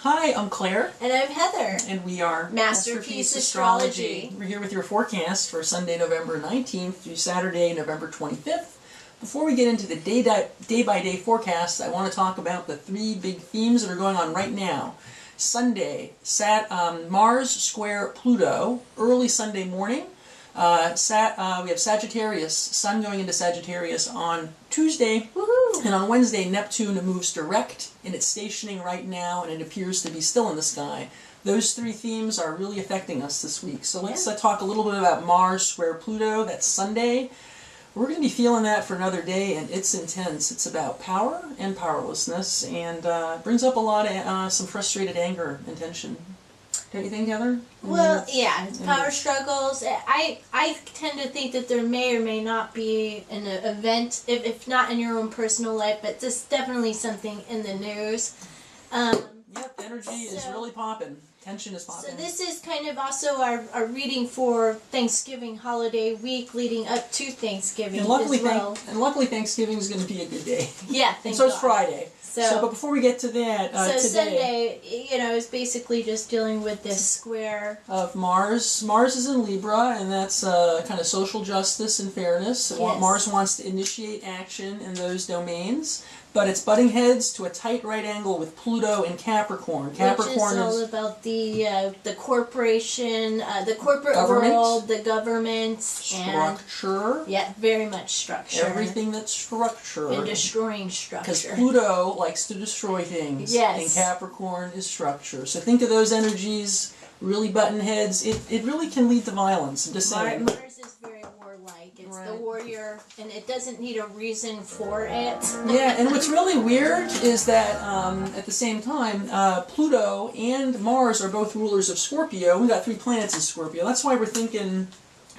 Hi, I'm Claire. And I'm Heather. And we are Masterpiece Astrology. We're here with your forecast for Sunday, November 19th through Saturday, November 25th. Before we get into the day-by-day forecast, I want to talk about the three big themes that are going on right now. Sunday, Mars square Pluto, early Sunday morning. We have Sagittarius, Sun going into Sagittarius on Tuesday. Woohoo! And on Wednesday, Neptune moves direct, and it's stationing right now, and it appears to be still in the sky. Those three themes are really affecting us this week. So let's talk a little bit about Mars square Pluto. That's Sunday. We're going to be feeling that for another day, and it's intense. It's about power and powerlessness, and brings up a lot of some frustrated anger and tension. Don't you think, Heather? Well, yeah, it's power struggles. I tend to think that there may or may not be an event, if not in your own personal life, but just definitely something in the news. Yep, energy is really popping. Tension is popping. So this is kind of also our reading for Thanksgiving holiday week leading up to Thanksgiving and luckily, as well. luckily Thanksgiving is going to be a good day. Yeah, and so it's Friday. But before we get to that, so today, Sunday, is basically just dealing with this square of Mars. Mars is in Libra, and that's kind of social justice and fairness. Yes. Mars wants to initiate action in those domains, but it's butting heads to a tight right angle with Pluto in Capricorn. Capricorn which is all about the corporation, the corporate world, the government, structure. And, yeah, very much structure. Everything that's structure. And destroying structure. Because Pluto likes to destroy things. Yes. And Capricorn is structure. So think of those energies really button heads. It really can lead to violence. I'm just saying. Mars is very warlike. It's the warrior, and it doesn't need a reason for it. Yeah, and what's really weird is that at the same time, Pluto and Mars are both rulers of Scorpio. We've got 3 planets in Scorpio. That's why we're thinking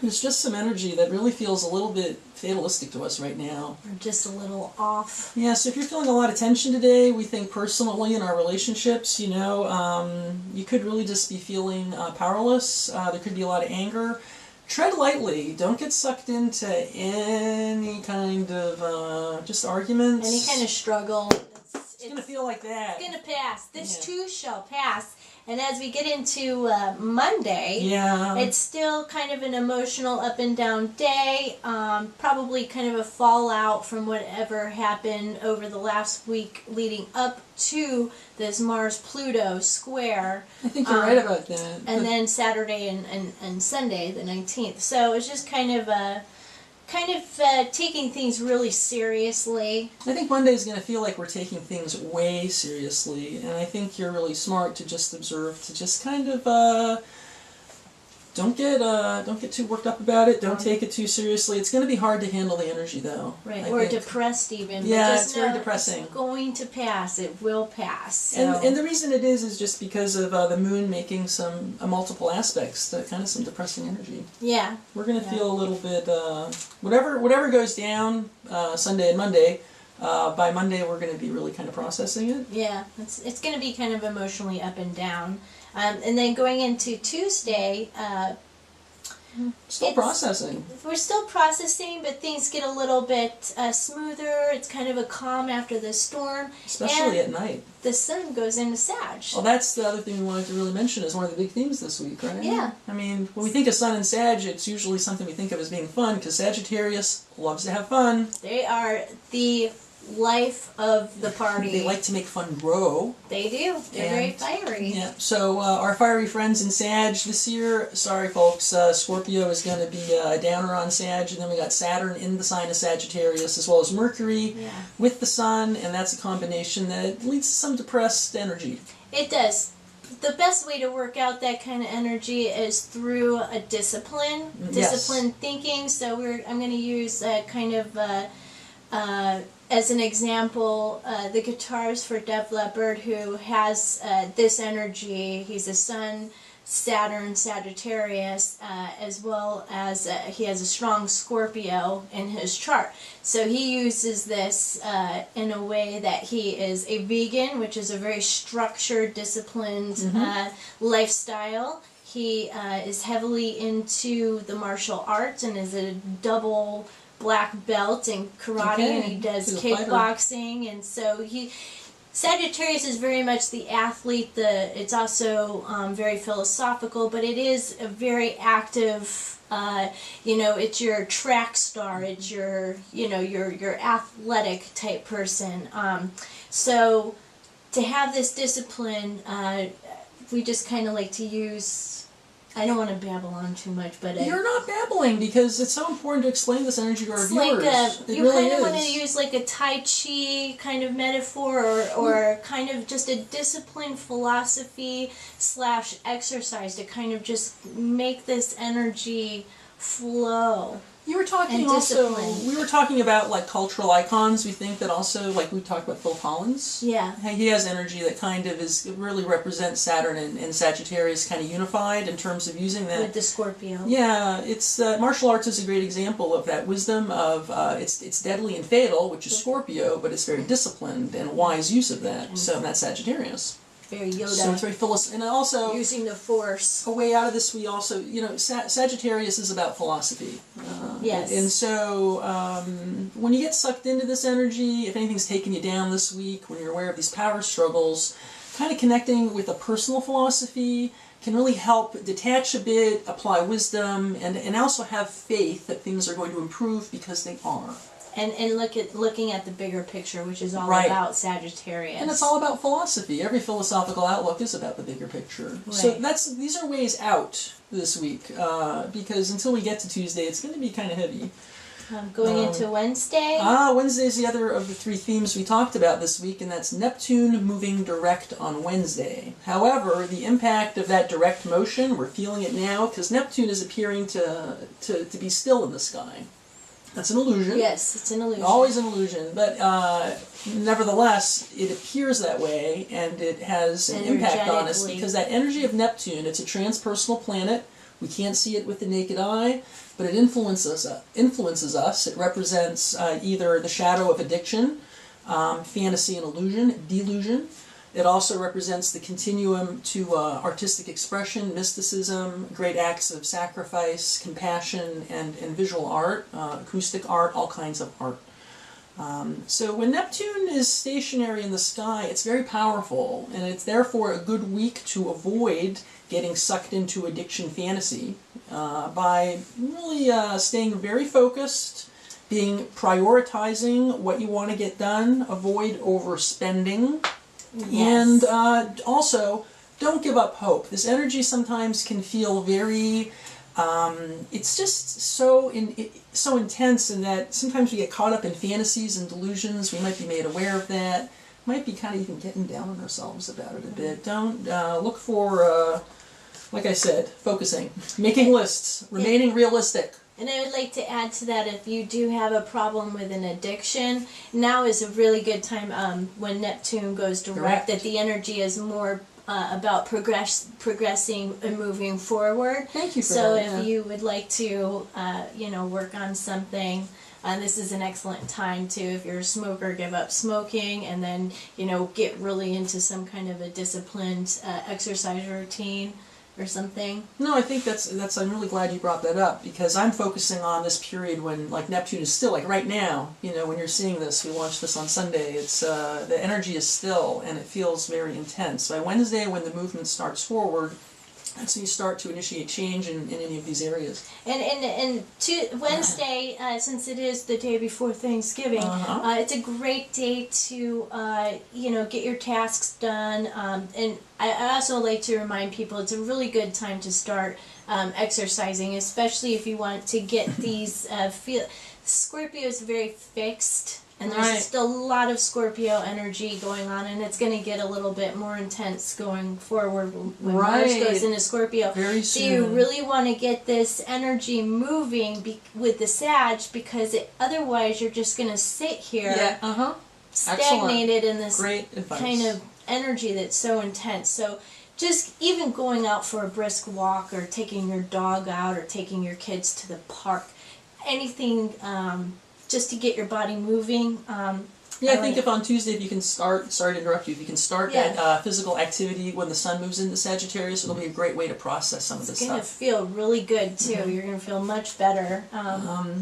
there's just some energy that really feels a little bit fatalistic to us right now. Or just a little off. Yeah, so if you're feeling a lot of tension today, we think personally in our relationships, you could really just be feeling powerless. There could be a lot of anger. Tread lightly. Don't get sucked into any kind of just arguments. Any kind of struggle. It's going to feel like that. It's going to pass. This too shall pass. And as we get into Monday, it's still kind of an emotional up and down day. Probably kind of a fallout from whatever happened over the last week leading up to this Mars-Pluto square. I think you're right about that. And then Saturday and Sunday, the 19th. So it's just kind of taking things really seriously. I think Monday's going to feel like we're taking things way seriously, and I think you're really smart to just observe, to just kind of don't get too worked up about it. Don't take it too seriously. It's going to be hard to handle the energy, though. Right, or depressed even. Yeah, but just it's very depressing. It's going to pass. It will pass. So. And the reason it is just because of the moon making some multiple aspects to kind of some depressing energy. Yeah. We're going to feel a little bit whatever goes down Sunday and Monday. By Monday, we're going to be really kind of processing it. Yeah, it's going to be kind of emotionally up and down. And then going into Tuesday, still processing. We're still processing, but things get a little bit smoother. It's kind of a calm after the storm. Especially at night. The sun goes into Sag. Well, that's the other thing we wanted to really mention as one of the big themes this week, right? Yeah. I mean, when we think of Sun and Sag, it's usually something we think of as being fun, because Sagittarius loves to have fun. They are the life of the party. They like to make fun grow. They do. They're very fiery. Yeah. So our fiery friends in Sag this year, sorry folks, Scorpio is going to be a downer on Sag, and then we got Saturn in the sign of Sagittarius, as well as Mercury with the Sun, and that's a combination that leads to some depressed energy. It does. The best way to work out that kind of energy is through a discipline thinking. So I'm going to use kind of as an example, the guitarist for Def Leppard, who has this energy. He's a Sun, Saturn, Sagittarius, as well as he has a strong Scorpio in his chart. So he uses this in a way that he is a vegan, which is a very structured, disciplined lifestyle. He is heavily into the martial arts and is a double black belt in karate, and he does kickboxing, and so Sagittarius is very much the athlete. It's also very philosophical, but it is a very active. It's your track star. It's your your athletic type person. So to have this discipline, we just kind of like to use. I don't want to babble on too much, but you're not babbling because it's so important to explain this energy to our viewers. You really kind of want to use like a Tai Chi kind of metaphor, or kind of just a disciplined philosophy / exercise to kind of just make this energy flow. You were talking also, we were talking about like cultural icons. We think that also, like we talked about Phil Collins. Yeah. He has energy that kind of really represents Saturn and Sagittarius kind of unified in terms of using that. With the Scorpio. Yeah, it's martial arts is a great example of that wisdom of it's deadly and fatal, which is Scorpio, but it's very disciplined and wise use of that. So that's Sagittarius. Very Yoda. So it's very philosophical, and also using the Force. A way out of this, we also, Sagittarius is about philosophy. Yes. And so when you get sucked into this energy, if anything's taking you down this week, when you're aware of these power struggles, kind of connecting with a personal philosophy can really help detach a bit, apply wisdom, and also have faith that things are going to improve because they are. And looking at the bigger picture, which is all about Sagittarius. And it's all about philosophy. Every philosophical outlook is about the bigger picture. Right. So these are ways out this week, because until we get to Tuesday, it's going to be kind of heavy. Going into Wednesday? Wednesday is the other of the three themes we talked about this week, and that's Neptune moving direct on Wednesday. However, the impact of that direct motion, we're feeling it now, because Neptune is appearing to be still in the sky. That's an illusion. Yes, it's an illusion. Always an illusion, but nevertheless, it appears that way, and it has an impact on us because that energy of Neptune, it's a transpersonal planet. We can't see it with the naked eye, but it influences us. It represents either the shadow of addiction, fantasy and illusion, delusion. It also represents the continuum to artistic expression, mysticism, great acts of sacrifice, compassion, and visual art, acoustic art, all kinds of art. So when Neptune is stationary in the sky, it's very powerful, and it's therefore a good week to avoid getting sucked into addiction fantasy by really staying very focused, prioritizing what you want to get done, avoid overspending. Yes. And also, don't give up hope. This energy sometimes can feel very, it's just so intense in that sometimes we get caught up in fantasies and delusions. We might be made aware of that. Might be kind of even getting down on ourselves about it a bit. Don't look for, like I said, focusing, making lists, remaining realistic. And I would like to add to that, if you do have a problem with an addiction, now is a really good time when Neptune goes direct, that the energy is more about progressing and moving forward. Thank you for that. So if you would like to, work on something, this is an excellent time to, if you're a smoker, give up smoking, and then, get really into some kind of a disciplined exercise routine. Or something. No, I think that's. I'm really glad you brought that up because I'm focusing on this period when, like, Neptune is still, like right now. When you're seeing this, we launched this on Sunday. It's the energy is still and it feels very intense. By Wednesday, when the movement starts forward, that's when you start to initiate change in any of these areas. And Wednesday, since it is the day before Thanksgiving, it's a great day to get your tasks done. And I also like to remind people it's a really good time to start exercising, especially if you want to get these Scorpio is very fixed. And there's just a lot of Scorpio energy going on, and it's going to get a little bit more intense going forward when Mars goes into Scorpio. Very soon. So you really want to get this energy moving with the Sag, because otherwise you're just going to sit here stagnated in this kind of energy that's so intense. So just even going out for a brisk walk, or taking your dog out, or taking your kids to the park, anything... just to get your body moving. Yeah, I think if on Tuesday, if you can start, sorry to interrupt you, if you can start that physical activity when the sun moves into Sagittarius, it'll be a great way to process some of this stuff. It's going to feel really good, too. You're going to feel much better.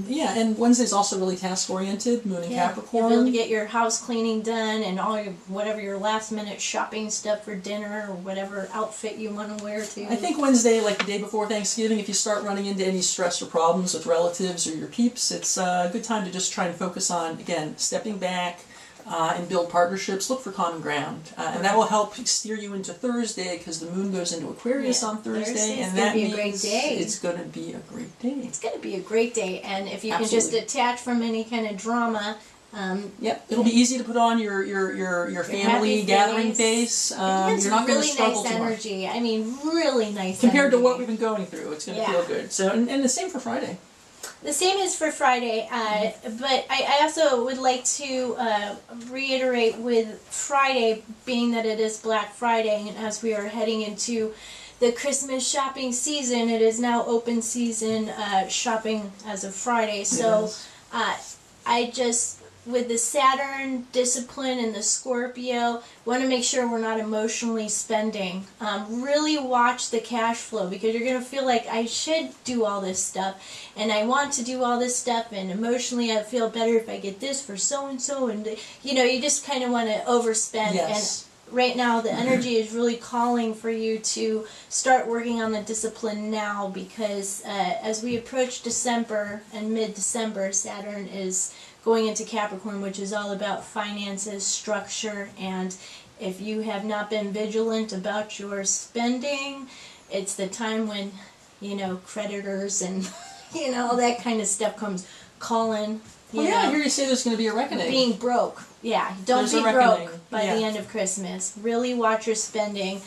Yeah, and Wednesday's also really task-oriented, Moon in Capricorn. You'll be able to get your house cleaning done and all your, whatever your last-minute shopping stuff for dinner or whatever outfit you want to wear, too. I think Wednesday, like the day before Thanksgiving, if you start running into any stress or problems with relatives or your peeps, it's a good time to just try and focus on, again, stepping back, and build partnerships, look for common ground. And that will help steer you into Thursday because the moon goes into Aquarius on Thursday. And that means it's going to be a great day. It's going to be a great day. And if you can just detach from any kind of drama. It'll be easy to put on your family gathering face. You're not going to struggle too much. Energy. I mean, really nice compared energy. to what we've been going through. It's going to feel good. So, and the same for Friday. The same is for Friday, but I also would like to reiterate with Friday, being that it is Black Friday, and as we are heading into the Christmas shopping season, it is now open season shopping as of Friday. So I just, with the Saturn discipline and the Scorpio, want to make sure we're not emotionally spending. Really watch the cash flow, because you're going to feel like I should do all this stuff and I want to do all this stuff, and emotionally I feel better if I get this for so-and-so, and you know, you just kind of want to overspend. And right now the energy is really calling for you to start working on the discipline now, because as we approach December and mid-December, Saturn is going into Capricorn, which is all about finances, structure, and if you have not been vigilant about your spending, it's the time when, you know, creditors and, you know, all that kind of stuff comes calling. Well, I hear you say there's going to be a reckoning. Being broke. Yeah, don't be broke by the end of Christmas. Really watch your spending.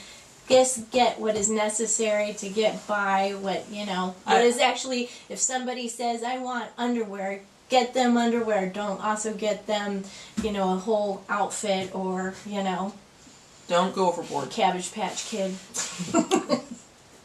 Just get what is necessary to get by, what, you know, what is actually, if somebody says, I want underwear, get them underwear. Don't also get them, you know, a whole outfit, or, you know. Don't go overboard. Cabbage Patch Kid.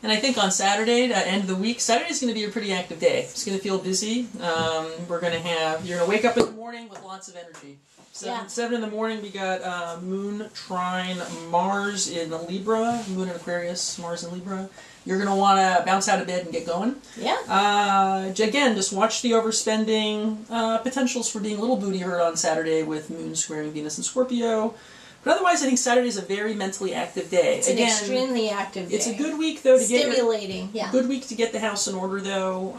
And I think on Saturday, end of the week, Saturday's going to be a pretty active day. It's going to feel busy. You're going to wake up in the morning with lots of energy. 7 in the morning, we got Moon trine Mars in Libra, Moon in Aquarius, Mars in Libra. You're going to want to bounce out of bed and get going. Again, just watch the overspending, potentials for being a little booty hurt on Saturday with Moon squaring Venus and Scorpio. But otherwise, I think Saturday is a very mentally active day. It's an extremely active day. It's a good week, though, to stimulating. Good week to get the house in order, though,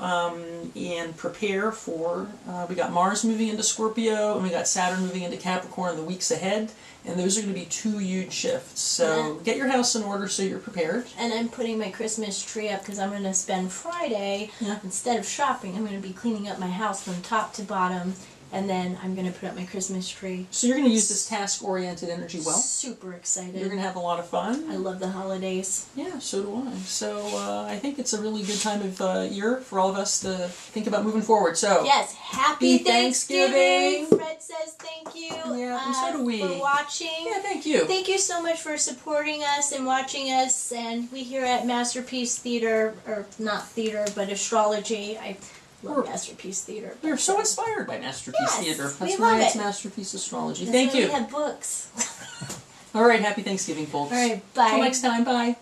and prepare for. We got Mars moving into Scorpio, and we got Saturn moving into Capricorn in the weeks ahead, and those are going to be 2 huge shifts. So get your house in order so you're prepared. And I'm putting my Christmas tree up because I'm going to spend Friday, instead of shopping, I'm going to be cleaning up my house from top to bottom. And then I'm going to put up my Christmas tree. So you're going to use this task-oriented energy well. Super excited. You're going to have a lot of fun. I love the holidays. Yeah, so do I. So I think it's a really good time of year for all of us to think about moving forward. So yes, happy Thanksgiving! Fred says thank you. Yeah, and so do we. For watching. Yeah, thank you. Thank you so much for supporting us and watching us. And we here at Masterpiece Theater, or not theater, but astrology. I love Masterpiece Theater. We're so inspired by Masterpiece Theater. That's why it's Masterpiece Astrology. Thank you. We have books. All right, happy Thanksgiving, folks. All right, bye. Till next time, bye.